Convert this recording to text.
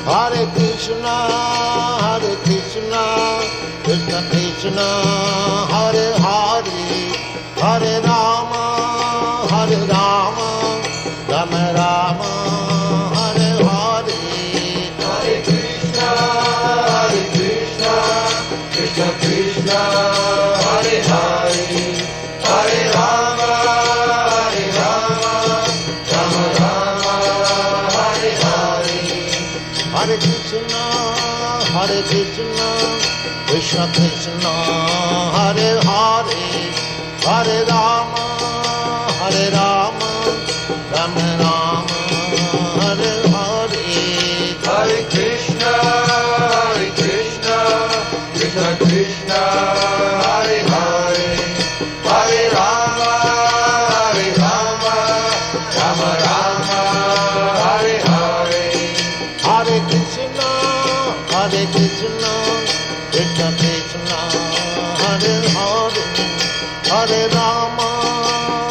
Hare Krishna, Krishna Krishna, Hare Hare, Hare Rama, Rama Rama, Hare Hare. Hare Krishna, Krishna Krishna, Hare Hare, Hare Rama, Rama Rama, Hare Hare. Hare Krishna, Krishna Krishna, Hare Hare, Hare Rama, Rama Rama, Hare Hare. Hare Krishna, Krishna Krishna, Hare Hare, Hare Rama, Rama Rama, Hare Hare. Hare Krishna, Krishna Krishna, Hare Hare, Hare Rama.